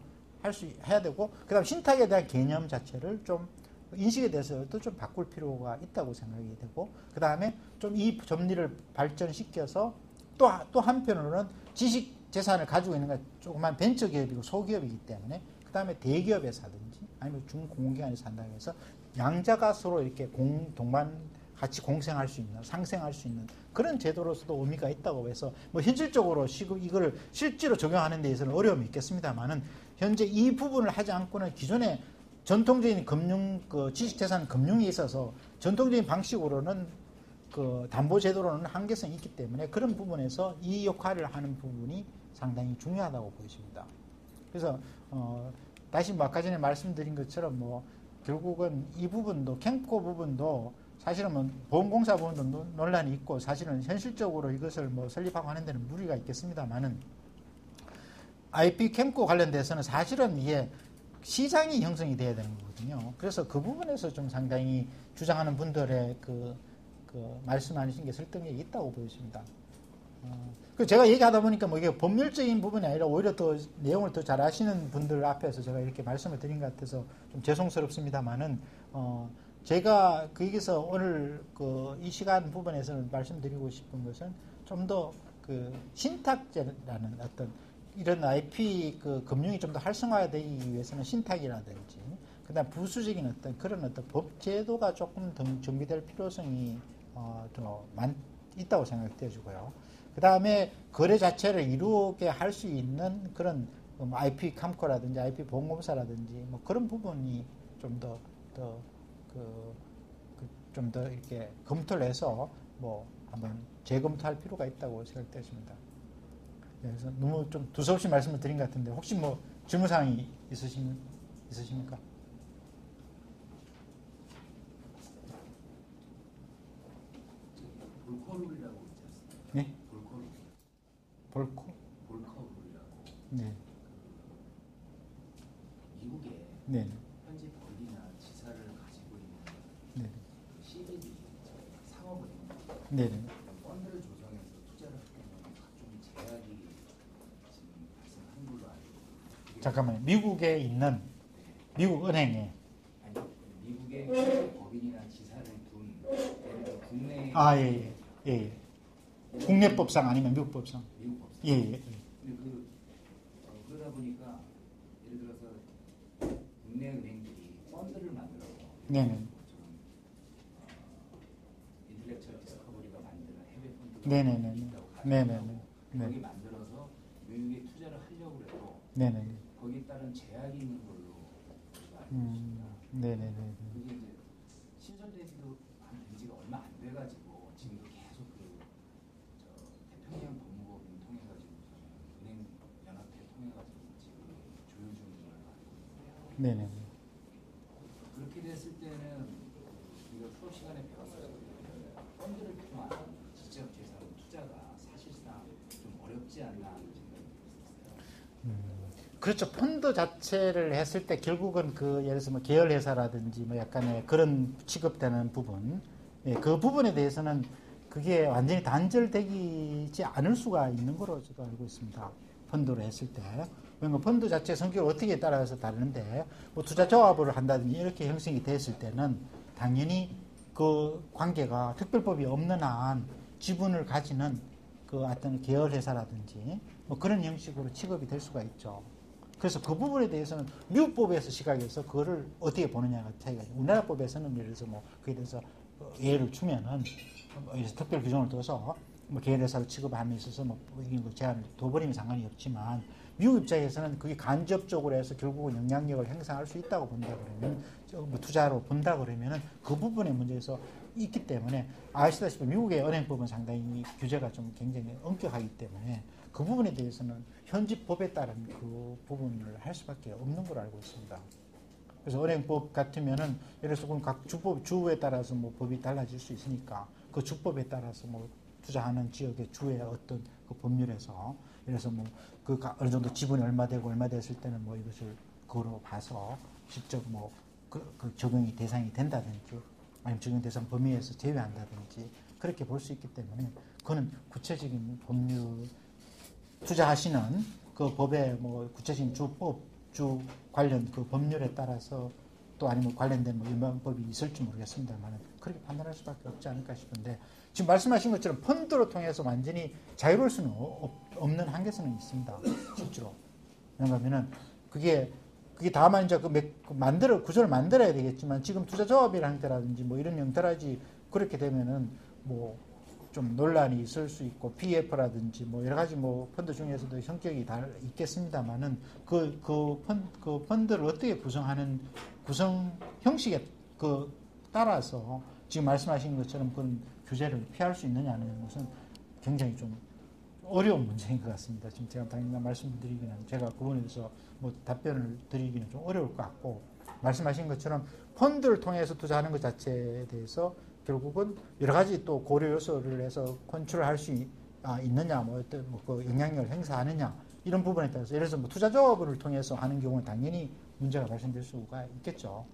해야 되고 그 다음 신탁에 대한 개념 자체를 좀 인식에 대해서도 좀 바꿀 필요가 있다고 생각이 되고 그 다음에 좀 이 점리를 발전시켜서 또 한편으로는 지식 재산을 가지고 있는 건 조그만 벤처기업이고 소기업이기 때문에 그 다음에 대기업에서 하든지 아니면 중공기관에서 한다고 해서 양자가 서로 이렇게 동반 같이 공생할 수 있는 상생할 수 있는 그런 제도로서도 의미가 있다고 해서 뭐 현실적으로 이걸 실제로 적용하는 데 있어서는 어려움이 있겠습니다만은 현재 이 부분을 하지 않고는 기존의 전통적인 금융 그 지식재산 금융에 있어서 전통적인 방식으로는 그 담보제도로는 한계성이 있기 때문에 그런 부분에서 이 역할을 하는 부분이 상당히 중요하다고 보여집니다. 그래서 다시 뭐 아까 전에 말씀드린 것처럼 뭐 결국은 이 부분도 캠코 부분도 사실은 뭐 보험공사 부분도 논란이 있고 사실은 현실적으로 이것을 뭐 설립하고 하는 데는 무리가 있겠습니다만은 IP 캠코 관련돼서는 사실은 이게 시장이 형성이 돼야 되는 거거든요. 그래서 그 부분에서 좀 상당히 주장하는 분들의 그 말씀하신 게 설득력이 있다고 보여집니다. 그 제가 얘기하다 보니까 뭐 이게 법률적인 부분이 아니라 오히려 더 내용을 더 잘 아시는 분들 앞에서 제가 이렇게 말씀을 드린 것 같아서 좀 죄송스럽습니다만은 제가 여기서 오늘 이 시간 부분에서는 말씀드리고 싶은 것은 좀 더 그 신탁제라는 어떤 이런 IP 그 금융이 좀 더 활성화되기 위해서는 신탁이라든지 그다음 부수적인 그런 법 제도가 조금 더 정비될 필요성이 더 있다고 생각되어지고요. 그 다음에 거래 자체를 이루게 할 수 있는 그런 IP 감코라든지 IP 보험공사라든지 뭐 그런 부분이 좀 더 이렇게 검토를 해서 뭐 한번 재검토할 필요가 있다고 생각되십니다. 그래서 너무 좀 두서없이 말씀을 드린 것 같은데 혹시 뭐 질문사항이 있으십니까? 볼커룰이라고 있지 않습니까? 네? 볼커룰. 볼커룰이라고. 네. 미국의 네. 현지 권리나 지사를 가지고 있는 네. 시들이 상업은행, 네. 펀드를 조성해서 투자를 할 경우에 각종 제약이 지금 발생하는 걸로 알고 있습니다. 잠깐만요. 미국에 있는 미국 은행에 미국의 현지 법인이나 지사를 둔 예를 들어 국내 예. 국내법상 아니면 미국법상. 미국법상. 예. 근데 그러다 보니까 예를 들어서 국내 은행들이 펀드를 만들어서 네네. 인텔렉처럴 디스커버리가 만드는 해외 펀드가 네네네. 있다고 네네네. 거기 네. 만들어서 미국에 투자를 하려고 해도 네네. 거기에 따른 제약이 있는 걸로 우리가 알고 있습니다. 네네네. 그게 이제 신설되지도 된 지가 얼마 안 돼가지고 지금도 계속 태평양 법무법인 통해 가지고 은행 연합회 통해 가지고 지금 조율 중인 걸로 알고 있는데요. 네네. 그렇게 됐을 때는 우리가 수업 시간에 배웠어요. 펀드를 통한 지적 재산 투자가 사실상 좀 어렵지 않나 하는 생각이 들었어요. 그렇죠. 펀드 자체를 했을 때 결국은 예를 들어서 뭐 계열회사라든지 뭐 약간의 그런 취급되는 부분, 그 부분에 대해서는 그게 완전히 단절되지 않을 수가 있는 거로 저도 알고 있습니다. 펀드로 했을 때. 왜냐면 펀드 자체 성격을 어떻게 따라서 다르는데, 뭐 투자 조합을 한다든지 이렇게 형성이 됐을 때는 당연히 그 관계가 특별법이 없는 한 지분을 가지는 그 어떤 계열회사라든지 뭐 그런 형식으로 취급이 될 수가 있죠. 그래서 그 부분에 대해서는 미국법에서 시각에서 그거를 어떻게 보느냐가 차이가 있어요. 우리나라 법에서는 예를 들어서 뭐 그에 대해서 예를 주면은 특별 규정을 둬서 뭐 계열회사로 취급함에 있어서 뭐 이런 거 제한을 둬버리면 상관이 없지만 미국 입장에서는 그게 간접적으로 해서 결국은 영향력을 행사할 수 있다고 본다 그러면 뭐 투자로 본다 그러면은 그 부분에 문제에서 있기 때문에 아시다시피 미국의 은행법은 상당히 규제가 좀 굉장히 엄격하기 때문에 그 부분에 대해서는 현지 법에 따른 그 부분을 할 수밖에 없는 걸로 알고 있습니다. 그래서 은행법 같으면은 예를 들어서 각 주에 따라서 뭐 법이 달라질 수 있으니까 그 주법에 따라서 뭐 투자하는 지역의 주의 어떤 그 법률에서 예를 들어서 뭐 그 어느 정도 지분이 얼마 되고 얼마 됐을 때는 뭐 이것을 그거로 봐서 직접 뭐 그 적용이 대상이 된다든지 아니면 적용 대상 범위에서 제외한다든지 그렇게 볼 수 있기 때문에 그거는 구체적인 법률 투자하시는 그 법의 뭐 구체적인 주 관련 그 법률에 따라서 또 아니면 관련된 뭐 일반법이 있을지 모르겠습니다만 그렇게 판단할 수밖에 없지 않을까 싶은데 지금 말씀하신 것처럼 펀드로 통해서 완전히 자유로울 수는 없는 한계성은 있습니다. 실제로. 왜냐하면은 그게 다만 이제 구조를 만들어야 되겠지만 지금 투자조합이라는 형태라든지 뭐 이런 형태라지 그렇게 되면은 뭐 좀 논란이 있을 수 있고 PF라든지 뭐 여러 가지 뭐 펀드 중에서도 성격이 다 있겠습니다만은 그 펀드를 어떻게 구성하는 구성 형식에 따라서 지금 말씀하신 것처럼 그런 규제를 피할 수 있느냐는 것은 굉장히 좀 어려운 문제인 것 같습니다. 지금 제가 당장 말씀드리기는 제가 그 부분에 대해서 뭐 답변을 드리기는 좀 어려울 것 같고 말씀하신 것처럼 펀드를 통해서 투자하는 것 자체에 대해서 결국은 여러 가지 또 고려 요소를 해서 컨트롤할 수 있느냐, 뭐 어떤 그 영향력을 행사하느냐 이런 부분에 따라서 예를 들어서 뭐 투자조합을 통해서 하는 경우는 당연히 문제가 발생될 수가 있겠죠.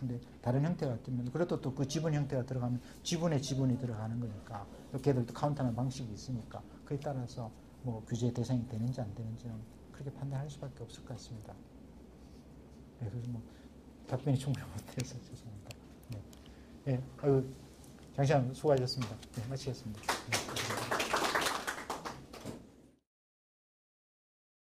근데 다른 형태가 있으면 그래도 또 그 지분 형태가 들어가면 지분에 지분이 들어가는 거니까 걔들도 카운트하는 방식이 있으니까 그에 따라서 뭐 규제 대상이 되는지 안 되는지는 그렇게 판단할 수밖에 없을 것 같습니다. 네, 그래서 뭐 답변이 충분히 못해서 죄송합니다. 네, 네, 장시간 수고하셨습니다. 네, 마치겠습니다. 네.